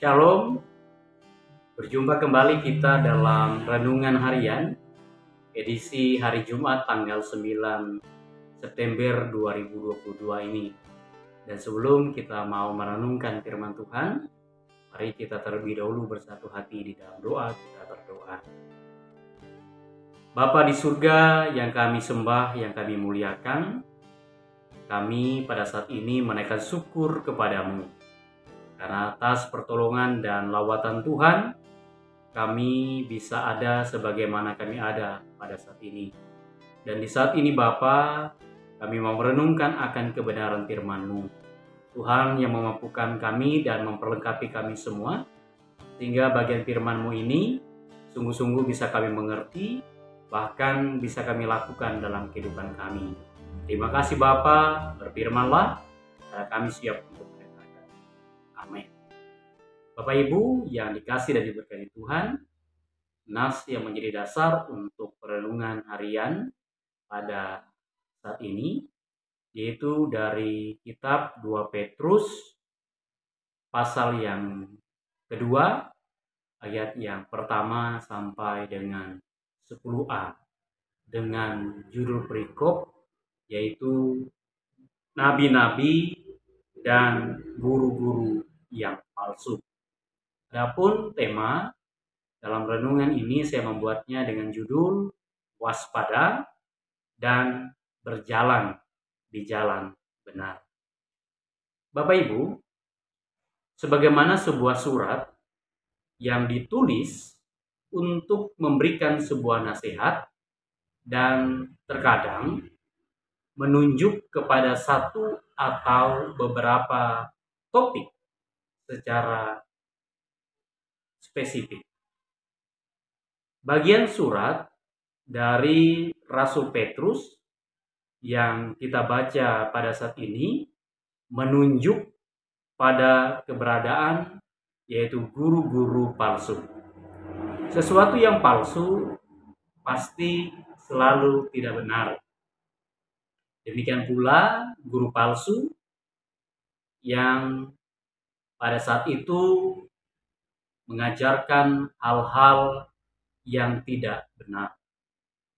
Shalom, berjumpa kembali kita dalam Renungan Harian, edisi hari Jumat tanggal 9 September 2022 ini. Dan sebelum kita mau merenungkan firman Tuhan, mari kita terlebih dahulu bersatu hati di dalam doa. Kita berdoa. Bapa di surga yang kami sembah, yang kami muliakan, kami pada saat ini menaikkan syukur kepadamu. Karena atas pertolongan dan lawatan Tuhan, kami bisa ada sebagaimana kami ada pada saat ini. Dan di saat ini Bapa, kami mau merenungkan akan kebenaran firman-Mu. Tuhan yang memampukan kami dan memperlengkapi kami semua, sehingga bagian firman-Mu ini sungguh-sungguh bisa kami mengerti, bahkan bisa kami lakukan dalam kehidupan kami. Terima kasih Bapa, berfirmanlah, karena kami siap untuk mendengarkan. Amin. Bapak Ibu yang dikasih dan diberkati Tuhan, nas yang menjadi dasar untuk perenungan harian pada saat ini yaitu dari kitab 2 Petrus pasal yang kedua ayat yang pertama sampai dengan 10a dengan judul perikop yaitu nabi-nabi dan guru-guru yang palsu. Adapun tema dalam renungan ini saya membuatnya dengan judul waspada dan berjalan di jalan benar. Bapak Ibu, sebagaimana sebuah surat yang ditulis untuk memberikan sebuah nasihat dan terkadang menunjuk kepada satu atau beberapa topik secara spesifik. Bagian surat dari Rasul Petrus yang kita baca pada saat ini menunjuk pada keberadaan yaitu guru-guru palsu. Sesuatu yang palsu pasti selalu tidak benar. Demikian pula guru palsu yang pada saat itu mengajarkan hal-hal yang tidak benar,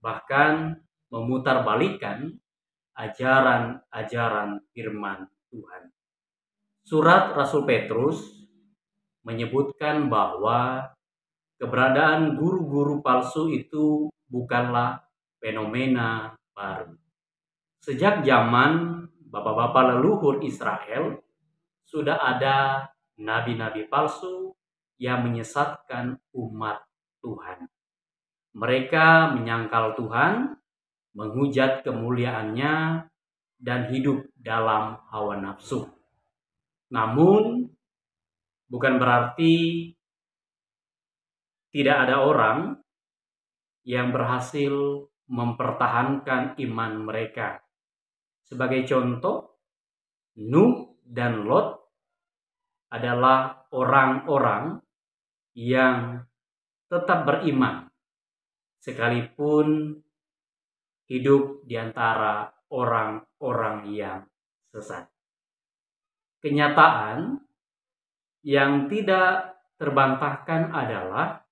bahkan memutarbalikkan ajaran-ajaran firman Tuhan. Surat Rasul Petrus menyebutkan bahwa keberadaan guru-guru palsu itu bukanlah fenomena baru. Sejak zaman bapak-bapak leluhur Israel sudah ada nabi-nabi palsu yang menyesatkan umat Tuhan. Mereka menyangkal Tuhan, menghujat kemuliaannya, dan hidup dalam hawa nafsu. Namun, bukan berarti tidak ada orang yang berhasil mempertahankan iman mereka. Sebagai contoh, Nuh dan Lot adalah orang-orang yang tetap beriman, sekalipun hidup di antara orang-orang yang sesat. Kenyataan yang tidak terbantahkan adalah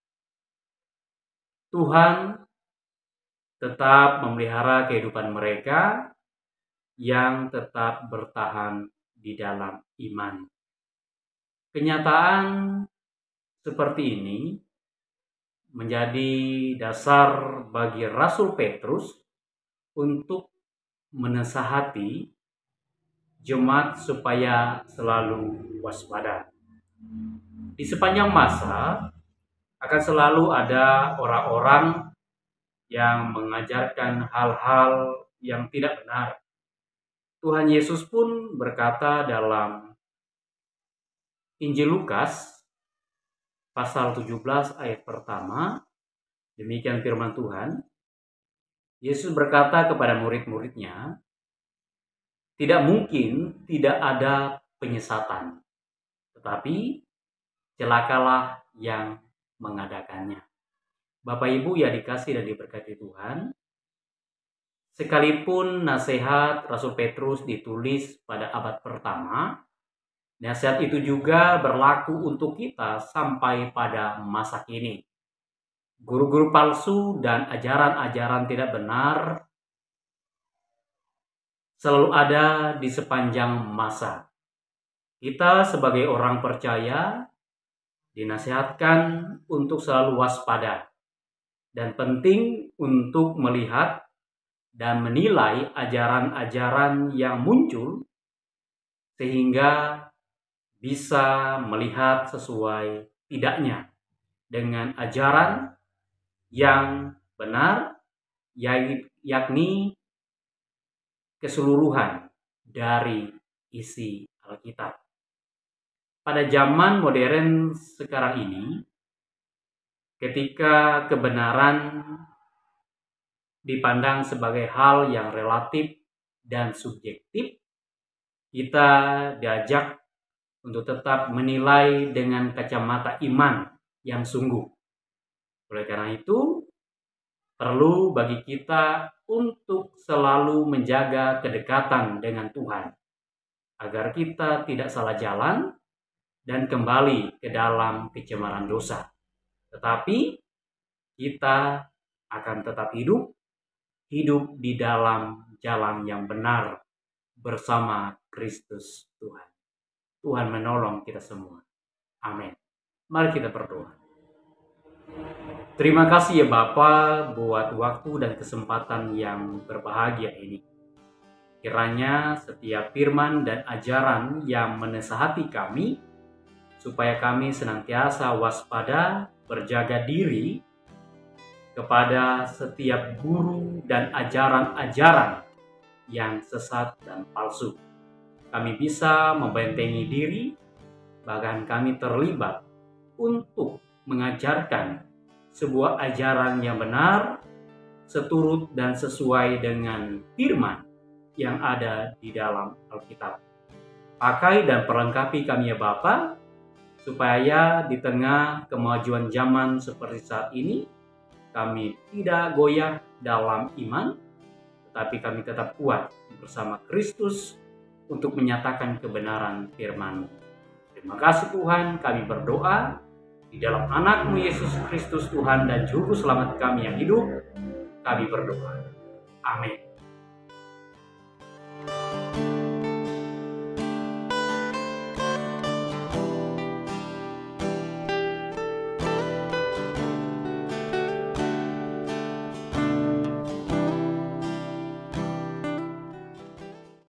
Tuhan tetap memelihara kehidupan mereka yang tetap bertahan di dalam iman. Kenyataan seperti ini menjadi dasar bagi Rasul Petrus untuk menasihati jemaat supaya selalu waspada. Di sepanjang masa akan selalu ada orang-orang yang mengajarkan hal-hal yang tidak benar. Tuhan Yesus pun berkata dalam Injil Lukas pasal 17 ayat pertama, demikian firman Tuhan. Yesus berkata kepada murid-muridnya, tidak mungkin tidak ada penyesatan, tetapi celakalah yang mengadakannya. Bapak Ibu yang dikasih dan diberkati Tuhan, sekalipun nasihat Rasul Petrus ditulis pada abad pertama, Nasihat itu juga berlaku untuk kita sampai pada masa kini. Guru-guru palsu dan ajaran-ajaran tidak benar selalu ada di sepanjang masa. Kita sebagai orang percaya dinasihatkan untuk selalu waspada dan penting untuk melihat dan menilai ajaran-ajaran yang muncul sehingga bisa melihat sesuai tidaknya dengan ajaran yang benar, yakni keseluruhan dari isi Alkitab. Pada zaman modern sekarang ini, ketika kebenaran dipandang sebagai hal yang relatif dan subjektif, kita diajak untuk tetap menilai dengan kacamata iman yang sungguh. Oleh karena itu, perlu bagi kita untuk selalu menjaga kedekatan dengan Tuhan, agar kita tidak salah jalan dan kembali ke dalam kecemaran dosa. Tetapi kita akan tetap hidup di dalam jalan yang benar bersama Kristus Tuhan. Tuhan menolong kita semua. Amin. Mari kita berdoa. Terima kasih ya Bapa buat waktu dan kesempatan yang berbahagia ini. Kiranya setiap firman dan ajaran yang menasihati kami, supaya kami senantiasa waspada, berjaga diri kepada setiap guru dan ajaran-ajaran yang sesat dan palsu. Kami bisa membentengi diri, bahkan kami terlibat untuk mengajarkan sebuah ajaran yang benar, seturut dan sesuai dengan firman yang ada di dalam Alkitab. Pakai dan perlengkapi kami ya Bapa, supaya di tengah kemajuan zaman seperti saat ini, kami tidak goyah dalam iman, tetapi kami tetap kuat bersama Kristus untuk menyatakan kebenaran firman. Terima kasih Tuhan, kami berdoa di dalam anak-Mu Yesus Kristus Tuhan dan Juru Selamat kami yang hidup, kami berdoa. Amin.